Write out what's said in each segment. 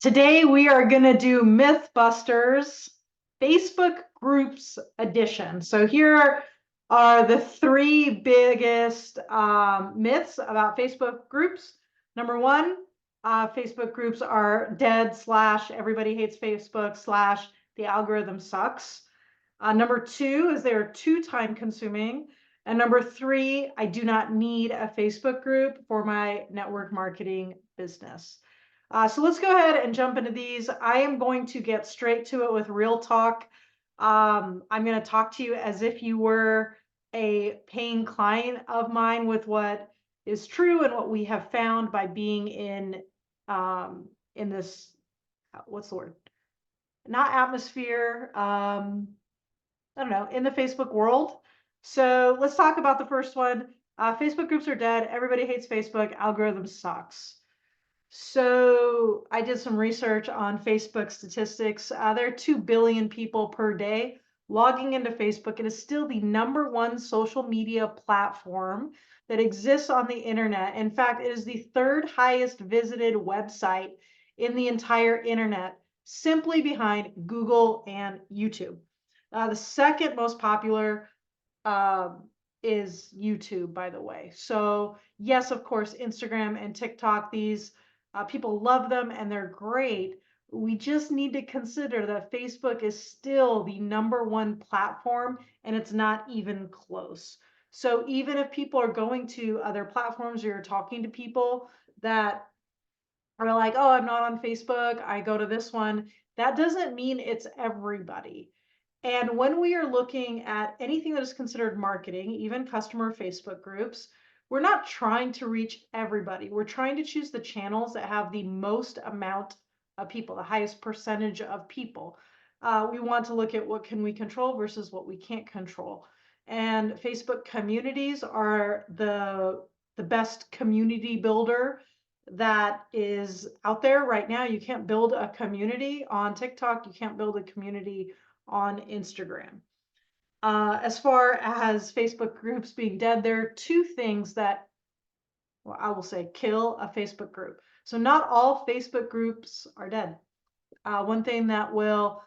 Today we are going to do Mythbusters Facebook Groups edition. So here are the three biggest myths about Facebook groups. Number one, Facebook groups are dead / everybody hates Facebook / the algorithm sucks. Number two is they are too time consuming. And number three, I do not need a Facebook group for my network marketing business. So let's go ahead and jump into these. I am going to get straight to it with real talk. I'm going to talk to you as if you were a paying client of mine with what is true and what we have found by being in this, what's the word? Not atmosphere. I don't know, in the Facebook world. So let's talk about the first one. Facebook groups are dead. Everybody hates Facebook. Algorithm sucks. So I did some research on Facebook statistics. There are 2 billion people per day logging into Facebook. It is still the #1 social media platform that exists on the internet. In fact, it is the 3rd highest visited website in the entire internet, simply behind Google and YouTube. The second most popular is YouTube, by the way. So yes, of course, Instagram and TikTok, these people love them and they're great. We just need to consider that Facebook is still the #1 platform and it's not even close. So even if people are going to other platforms or you're talking to people that are like, oh, I'm not on Facebook, I go to this one, that doesn't mean it's everybody. And when we are looking at anything that is considered marketing, even customer Facebook groups, we're not trying to reach everybody. We're trying to choose the channels that have the most amount of people, the highest percentage of people. We want to look at what can we control versus what we can't control. And Facebook communities are the best community builder that is out there right now. You can't build a community on TikTok. You can't build a community on Instagram. As far as Facebook groups being dead, there are 2 things that, well, I will say, kill a Facebook group. So not all Facebook groups are dead. One thing that will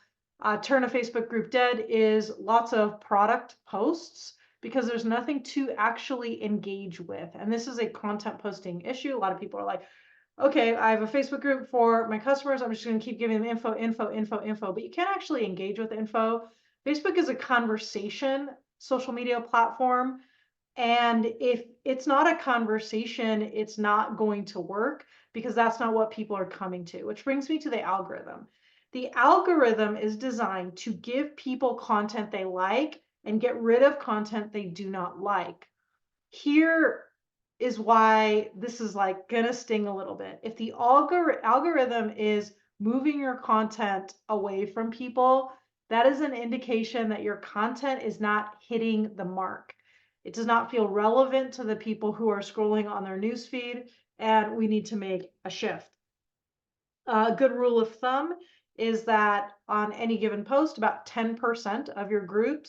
turn a Facebook group dead is lots of product posts, because there's nothing to actually engage with. And this is a content posting issue. A lot of people are like, okay, I have a Facebook group for my customers. I'm just going to keep giving them info, but you can't actually engage with info. Facebook is a conversation social media platform. And if it's not a conversation, it's not going to work, because that's not what people are coming to, which brings me to the algorithm. The algorithm is designed to give people content they like and get rid of content they do not like. Here is why this is like gonna sting a little bit. If the algorithm is moving your content away from people, that is an indication that your content is not hitting the mark. It does not feel relevant to the people who are scrolling on their newsfeed, and we need to make a shift. A good rule of thumb is that on any given post, about 10% of your group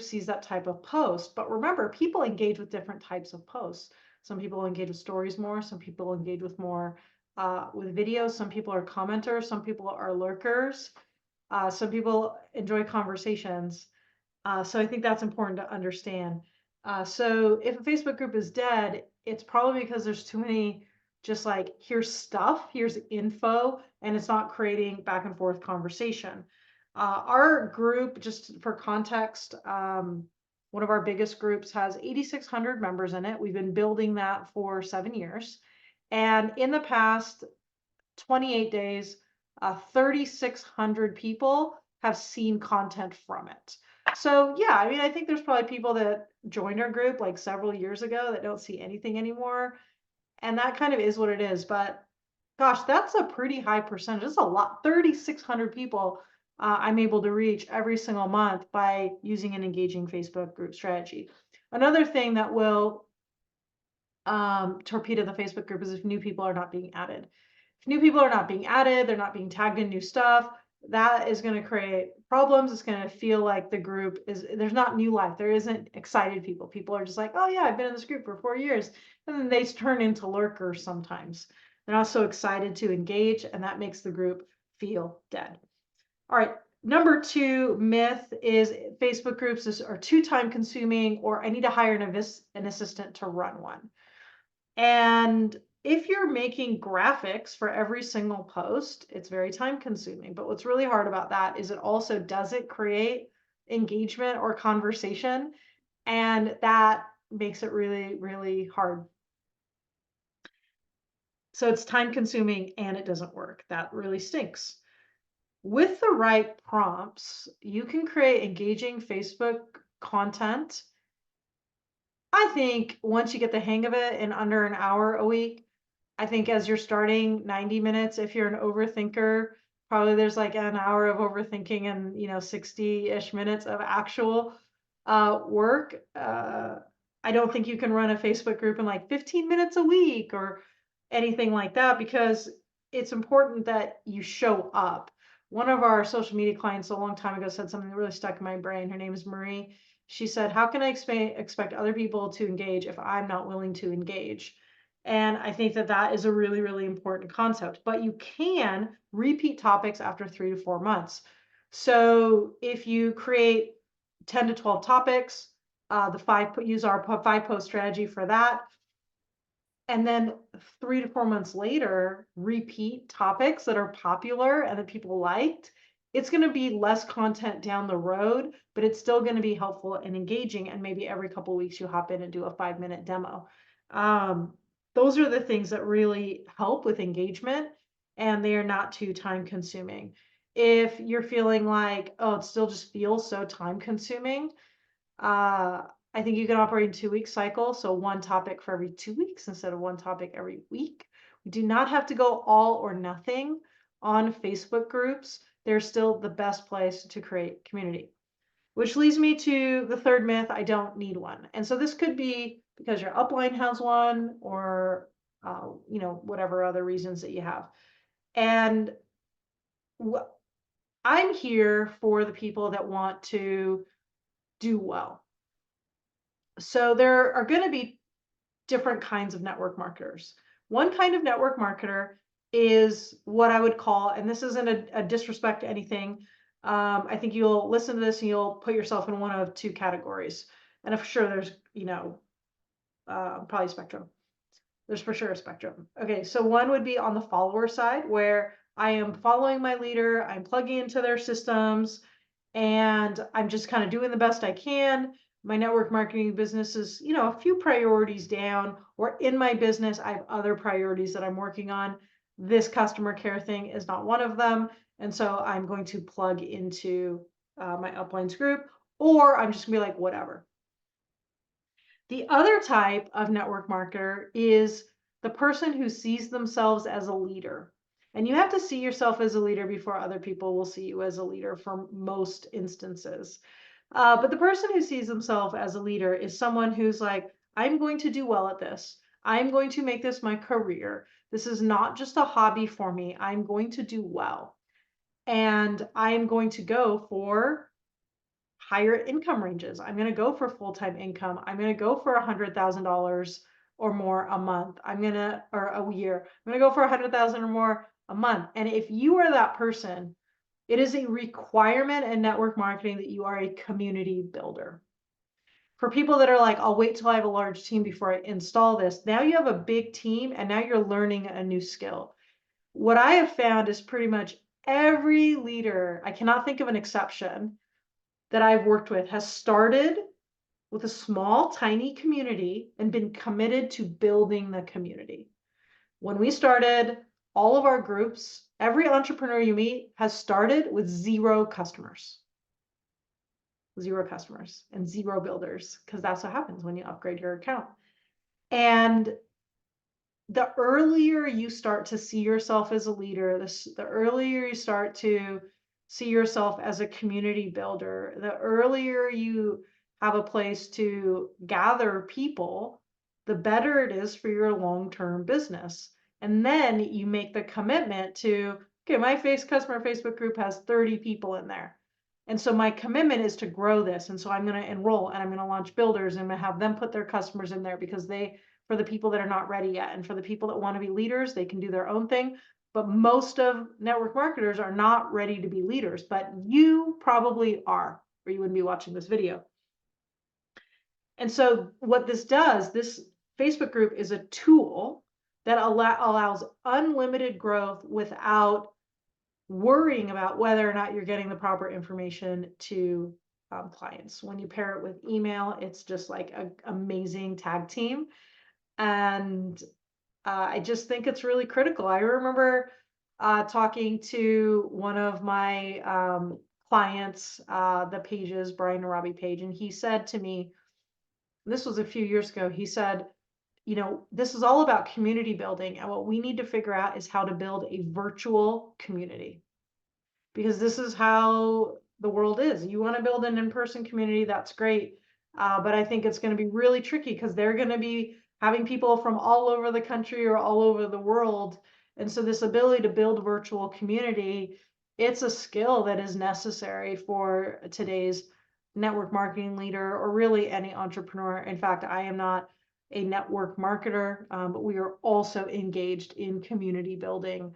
sees that type of post. But remember, people engage with different types of posts. Some people engage with stories more. Some people engage with more with videos. Some people are commenters. Some people are lurkers. Some people enjoy conversations. So I think that's important to understand. So if a Facebook group is dead, it's probably because there's too many, just like, here's stuff, here's info, and it's not creating back and forth conversation. Our group, just for context, one of our biggest groups has 8,600 members in it. We've been building that for 7 years. And in the past 28 days, 3,600 people have seen content from it. So yeah, I mean, I think there's probably people that joined our group like several years ago that don't see anything anymore. And that kind of is what it is. But gosh, that's a pretty high percentage. That's a lot. 3,600 people I'm able to reach every single month by using an engaging Facebook group strategy. Another thing that will torpedo the Facebook group is if new people are not being added. If new people are not being added, they're not being tagged in new stuff, that is going to create problems. It's going to feel like the group there's not new life. There isn't excited people. People are just like, oh yeah, I've been in this group for 4 years. And then they turn into lurkers sometimes. They're not so excited to engage, and that makes the group feel dead. All right. Number 2 myth is Facebook groups are too time consuming, or I need to hire an assistant to run one. And if you're making graphics for every single post, it's very time consuming. But what's really hard about that is it also doesn't create engagement or conversation. And that makes it really, really hard. So it's time consuming and it doesn't work. That really stinks. With the right prompts, you can create engaging Facebook content. I think once you get the hang of it in under an hour a week, I think as you're starting 90 minutes, if you're an overthinker, probably there's like an hour of overthinking and 60-ish minutes of actual work. I don't think you can run a Facebook group in like 15 minutes a week or anything like that, because it's important that you show up. One of our social media clients a long time ago said something that really stuck in my brain. Her name is Marie. She said, how can I expect other people to engage if I'm not willing to engage? And I think that that is a really, really important concept. But you can repeat topics after 3 to 4 months. So if you create 10 to 12 topics, use our 5-post strategy for that. And then 3 to 4 months later, repeat topics that are popular and that people liked. It's going to be less content down the road, but it's still going to be helpful and engaging. And maybe every couple of weeks you hop in and do a 5-minute demo. Those are the things that really help with engagement, and they are not too time consuming. If you're feeling like, oh, it still just feels so time consuming, I think you can operate in 2-week cycle. So 1 topic for every 2 weeks instead of 1 topic every week. We do not have to go all or nothing on Facebook groups. They're still the best place to create community. Which leads me to the 3rd myth, I don't need one. And so this could be because your upline has one, or whatever other reasons that you have. And I'm here for the people that want to do well. So there are going to be different kinds of network marketers. One kind of network marketer is what I would call, and this isn't a disrespect to anything, I think you'll listen to this and you'll put yourself in one of 2 categories. And for sure there's, probably a spectrum. There's for sure a spectrum. Okay, so one would be on the follower side, where I am following my leader, I'm plugging into their systems, and I'm just kind of doing the best I can. My network marketing business is, a few priorities down, or in my business, I have other priorities that I'm working on. This customer care thing is not one of them. And so I'm going to plug into my uplines group, or I'm just gonna be like, whatever. The other type of network marketer is the person who sees themselves as a leader. And you have to see yourself as a leader before other people will see you as a leader for most instances. But the person who sees themselves as a leader is someone who's like, I'm going to do well at this. I'm going to make this my career. This is not just a hobby for me. I'm going to do well. And I'm going to go for higher income ranges. I'm going to go for full-time income. I'm going to go for $100,000 or more a month. Or a year. I'm going to go for 100,000 or more a month. And if you are that person, it is a requirement in network marketing that you are a community builder. For people that are like, I'll wait till I have a large team before I install this. Now you have a big team and now you're learning a new skill. What I have found is pretty much every leader, I cannot think of an exception, that I've worked with has started with a small, tiny community and been committed to building the community. When we started all of our groups, every entrepreneur you meet has started with 0 customers. 0 customers and 0 builders, because that's what happens when you upgrade your account. And the earlier you start to see yourself as a leader, the earlier you start to see yourself as a community builder, the earlier you have a place to gather people, the better it is for your long-term business. And then you make the commitment to, okay, my customer Facebook group has 30 people in there. And so my commitment is to grow this. And so I'm going to enroll and I'm going to launch builders and I'm going to have them put their customers in there because they for the people that are not ready yet. And for the people that want to be leaders, they can do their own thing. But most of network marketers are not ready to be leaders, but you probably are, or you wouldn't be watching this video. And so what this does, this Facebook group is a tool that allows unlimited growth without worrying about whether or not you're getting the proper information to clients. When you pair it with email, it's just like an amazing tag team. And I just think it's really critical. I remember talking to one of my clients, the Pages, Brian and Robbie Page, and he said to me, this was a few years ago, he said, you know, this is all about community building. And what we need to figure out is how to build a virtual community, because this is how the world is. You want to build an in-person community, that's great. But I think it's going to be really tricky because they're going to be having people from all over the country or all over the world. And so this ability to build a virtual community, it's a skill that is necessary for today's network marketing leader, or really any entrepreneur. In fact, I am not a network marketer, but we are also engaged in community building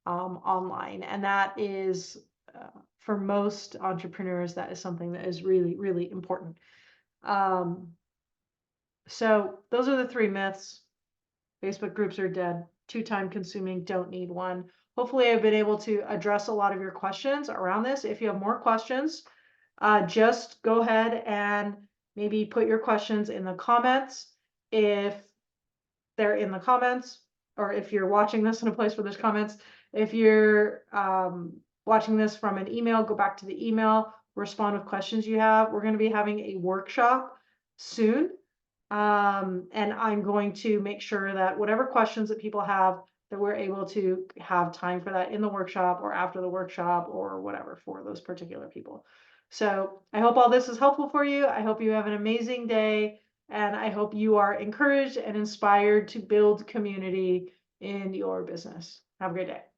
online. And that is, for most entrepreneurs, that is something that is really, really important. So those are the 3 myths. Facebook groups are dead, too time consuming, don't need one. Hopefully I've been able to address a lot of your questions around this. If you have more questions, just go ahead and maybe put your questions in the comments. If they're in the comments, or if you're watching this in a place where there's comments, if you're watching this from an email, go back to the email, respond with questions you have. We're going to be having a workshop soon. And I'm going to make sure that whatever questions that people have, that we're able to have time for that in the workshop or after the workshop or whatever for those particular people. So I hope all this is helpful for you. I hope you have an amazing day, and I hope you are encouraged and inspired to build community in your business. Have a great day.